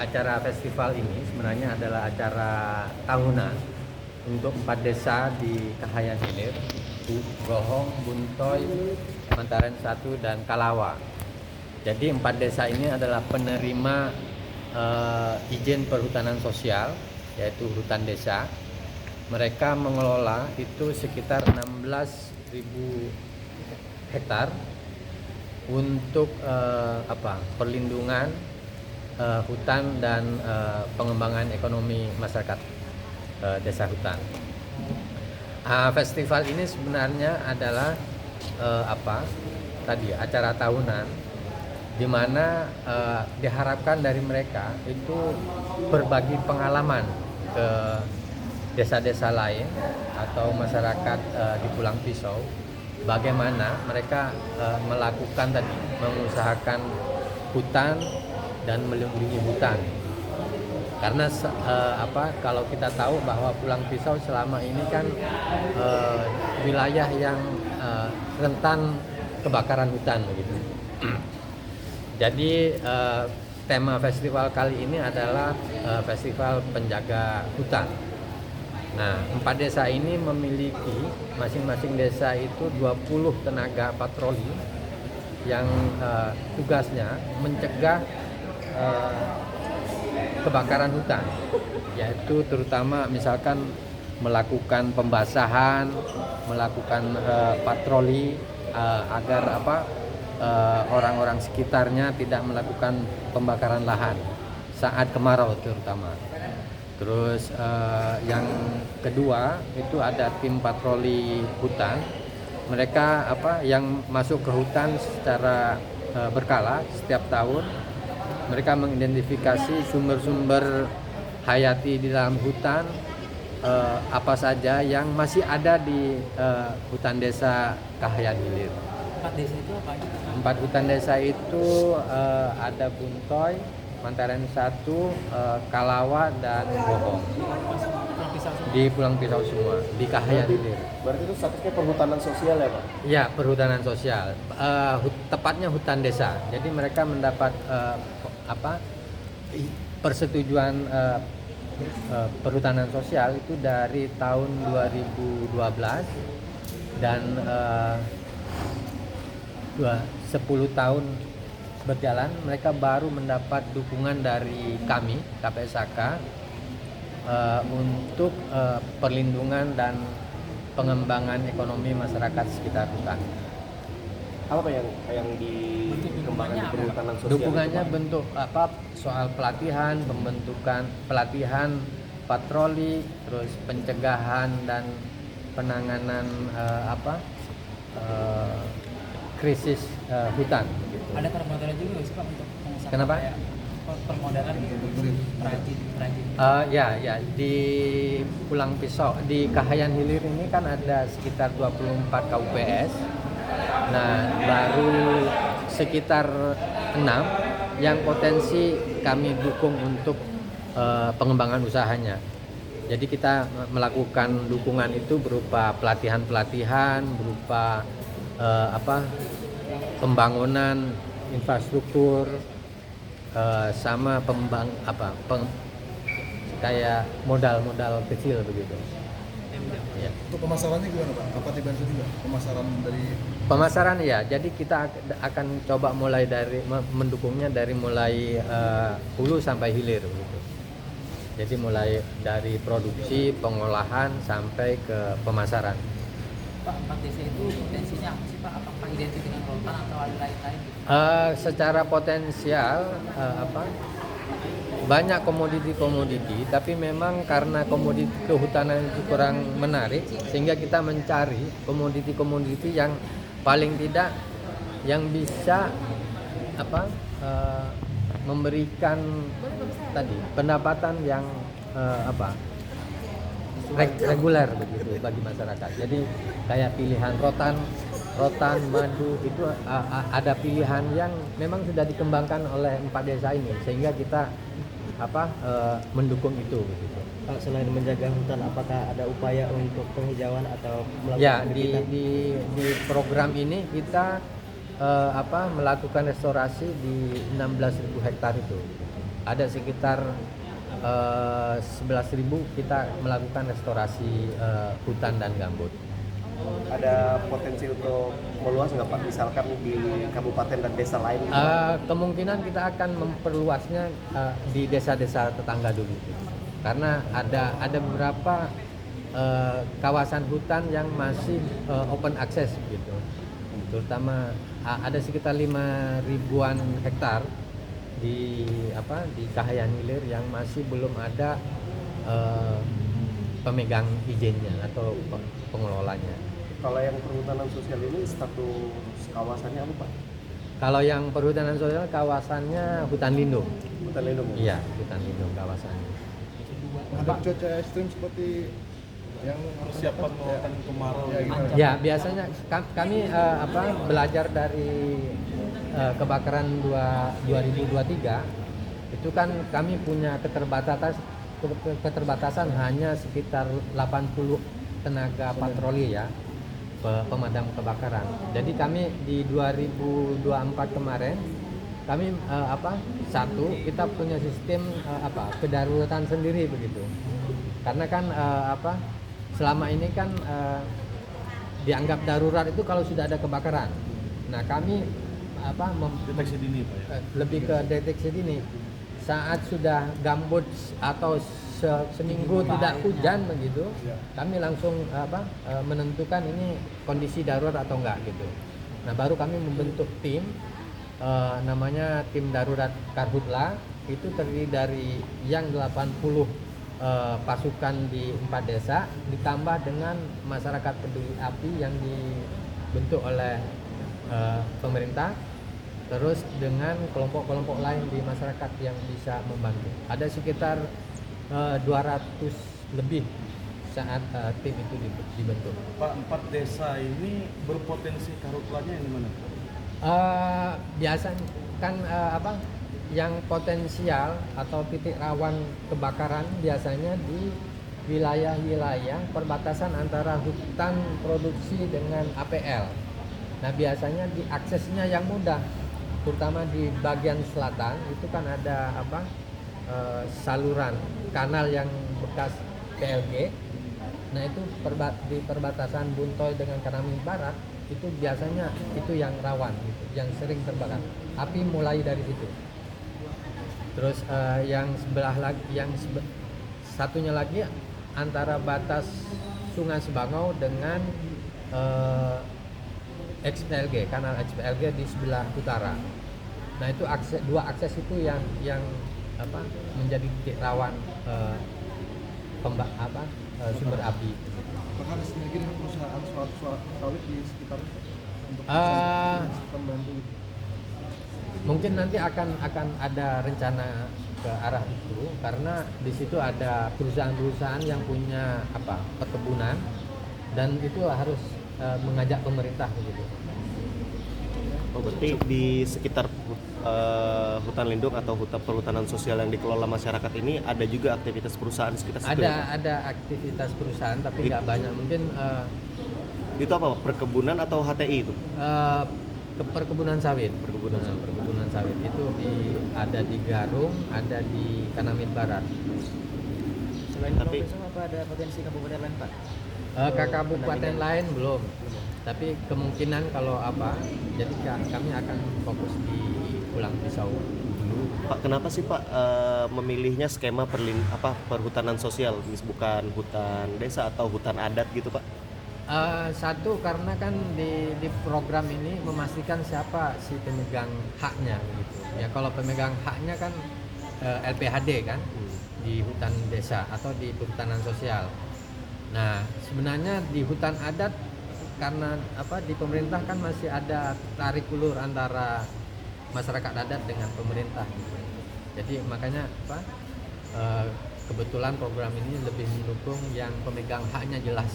Acara festival ini sebenarnya adalah acara tahunan untuk 4 desa di Kahayan Hilir, Gohong, Buntoy, Mantaren 1, dan Kalawa. Jadi 4 desa ini adalah penerima izin perhutanan sosial, yaitu hutan desa. Mereka mengelola itu sekitar 16.000 hektar untuk perlindungan hutan dan pengembangan ekonomi masyarakat desa hutan. Festival ini sebenarnya adalah acara tahunan di mana diharapkan dari mereka itu berbagi pengalaman ke desa-desa lain atau masyarakat di Pulang Pisau, bagaimana mereka melakukan mengusahakan hutan dan melindungi hutan. Karena kalau kita tahu bahwa Pulang Pisau selama ini kan wilayah yang rentan kebakaran hutan begitu. Jadi tema festival kali ini adalah festival penjaga hutan. Nah, 4 desa ini memiliki masing-masing desa itu 20 tenaga patroli yang tugasnya mencegah kebakaran hutan, yaitu terutama misalkan melakukan pembasahan, melakukan patroli agar orang-orang sekitarnya tidak melakukan pembakaran lahan saat kemarau terutama. Terus yang kedua itu ada tim patroli hutan. Mereka yang masuk ke hutan secara berkala setiap tahun. Mereka mengidentifikasi sumber-sumber hayati di dalam hutan, apa saja yang masih ada di hutan desa Kahayan Hilir. 4 desa itu apa aja? 4 hutan desa itu ada Buntoy, Mantaren 1, Kalawa, dan Gohong. Di Pulang Pisau semua, di Kahayan Hilir. Berarti itu statusnya perhutanan sosial ya Pak? Ya, perhutanan sosial. Tepatnya hutan desa. Jadi mereka mendapat persetujuan perhutanan sosial itu dari tahun 2012 dan 10 tahun berjalan mereka baru mendapat dukungan dari kami KPSAK untuk perlindungan dan pengembangan ekonomi masyarakat sekitar hutan. Apa yang dikembangkan di perhutanan sosial? Dukungannya bentuk soal pelatihan, pembentukan pelatihan patroli, terus pencegahan dan penanganan krisis hutan. Gitu. Ada permodalan juga sih Pak untuk pengusaha? Kenapa? Permodalan untuk perajin. Ya di Pulang Pisau di Kahayan Hilir ini kan ada sekitar 24 KUPS. Nah, baru sekitar 6 yang potensi kami dukung untuk pengembangan usahanya. Jadi kita melakukan dukungan itu berupa pelatihan-pelatihan, berupa pembangunan infrastruktur, sama kayak modal-modal kecil begitu. Ya. Untuk pemasarannya gimana Pak? Apa dibantu juga pemasaran dari? Pemasaran ya, jadi kita akan coba mulai dari mendukungnya dari mulai hulu sampai hilir gitu. Jadi mulai dari produksi, pengolahan sampai ke pemasaran. Pak, 4 desa itu potensinya apa sih Pak? Apakah identik dengan rotan atau ada lain-lain? Secara potensial banyak komoditi, tapi memang karena komoditi kehutanan itu kurang menarik, sehingga kita mencari komoditi yang paling tidak yang bisa memberikan pendapatan yang reguler begitu bagi masyarakat. Jadi kayak pilihan rotan, madu itu ada pilihan yang memang sudah dikembangkan oleh 4 desa ini, sehingga kita mendukung itu gitu. Kalau selain menjaga hutan, apakah ada upaya untuk penghijauan atau melakukan Ya, di program ini kita melakukan restorasi di 16.000 hektar itu. ada sekitar 11.000 kita melakukan restorasi hutan dan gambut. Ada potensi untuk meluas nggak Pak? Misalkan di kabupaten dan desa lain? Kemungkinan kita akan memperluasnya di desa-desa tetangga dulu, karena ada beberapa kawasan hutan yang masih open access gitu, terutama ada sekitar 5.000-an hektar di Kahayan Hilir yang masih belum ada pemegang izinnya atau pengelolanya. Kalau yang perhutanan sosial ini status kawasannya apa Pak? Kalau yang perhutanan sosial kawasannya hutan lindung. Hutan lindung? Iya, hutan lindung kawasannya. Ada cuaca ekstrim seperti yang Persiapan melakukan kemarau. ya, gimana? Ya, biasanya kami belajar dari kebakaran 2023 itu kan kami punya keterbatasan hanya sekitar 80 tenaga patroli ya, pemadam kebakaran. Jadi kami di 2024 kemarin kami kita punya sistem kedaruratan sendiri begitu. Karena kan selama ini kan dianggap darurat itu kalau sudah ada kebakaran. Nah, kami Deteksi dini Pak ya? lebih ke deteksi dini. Saat sudah gambut atau seminggu tidak hujan begitu, kami langsung menentukan ini kondisi darurat atau enggak gitu. Nah, baru kami membentuk tim namanya tim darurat Karhutla, itu terdiri dari yang 80 pasukan di 4 desa ditambah dengan masyarakat peduli api yang dibentuk oleh pemerintah, terus dengan kelompok-kelompok lain di masyarakat yang bisa membantu. Ada sekitar 200 lebih saat tim itu dibentuk. Pak, 4 desa ini berpotensi karhutlanya yang di mana? Biasanya kan yang potensial atau titik rawan kebakaran biasanya di wilayah-wilayah perbatasan antara hutan produksi dengan APL. Nah, biasanya diaksesnya yang mudah, terutama di bagian selatan itu kan ada saluran kanal yang bekas PLG. Nah, itu di perbatasan Buntoy dengan Kanamil Barat itu biasanya itu yang rawan gitu, yang sering terbakar. Api mulai dari situ. Terus yang sebelah lagi, satunya lagi antara batas Sungai Sebangau dengan XPLG, kanal XPLG di sebelah utara. Nah, itu dua akses itu yang menjadi titik rawan sumber api. Apakah ada sinergi dengan perusahaan sawit di sekitar untuk membantu? Mungkin nanti akan ada rencana ke arah itu, karena di situ ada perusahaan-perusahaan yang punya perkebunan, dan itu harus mengajak pemerintah begitu. Oh, berarti di sekitar hutan lindung atau hutan perhutanan sosial yang dikelola masyarakat ini ada juga aktivitas perusahaan sekitar situ? Ada aktivitas perusahaan tapi nggak banyak. Mungkin itu apa? Perkebunan atau HTI itu? Perkebunan sawit. Perkebunan sawit itu ada di Garung, ada di Kanamil Barat. Selain Pulau Besar, apa ada potensi kabupaten lain Pak? Kabupaten lain belum. Tapi kemungkinan kalau jadi kami akan fokus di Pulang Pisau dulu. Pak, kenapa sih Pak memilihnya skema perhutanan sosial, bukan hutan desa atau hutan adat gitu Pak? Satu, karena kan di program ini memastikan siapa si pemegang haknya gitu. Ya, kalau pemegang haknya kan LPHD kan di hutan desa atau di perhutanan sosial. Nah, sebenarnya di hutan adat karena di pemerintah kan masih ada tarik ulur antara masyarakat adat dengan pemerintah. Jadi makanya kebetulan program ini lebih mendukung yang pemegang haknya jelas.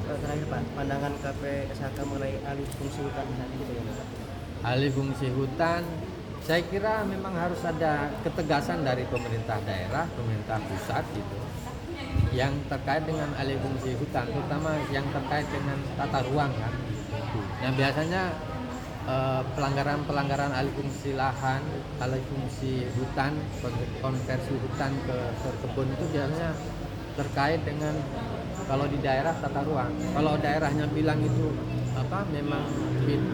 Terakhir Pak, pandangan KPSHK mengenai alih fungsi hutan saat ini bagaimana Pak? Alih fungsi hutan, saya kira memang harus ada ketegasan dari pemerintah daerah, pemerintah pusat gitu, yang terkait dengan alih fungsi hutan, terutama yang terkait dengan tata ruang kan. Nah, biasanya pelanggaran alih fungsi lahan, alih fungsi hutan, konversi hutan ke kebun itu biasanya terkait dengan kalau di daerah tata ruang. Kalau daerahnya bilang itu memang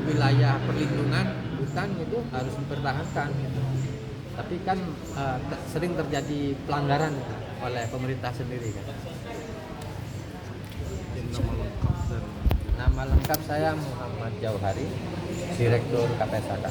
wilayah perlindungan hutan itu harus dipertahankan. Tapi kan sering terjadi pelanggaran oleh pemerintah sendiri kan. Nama lengkap saya Muhammad Jauhari, Direktur KPSAK.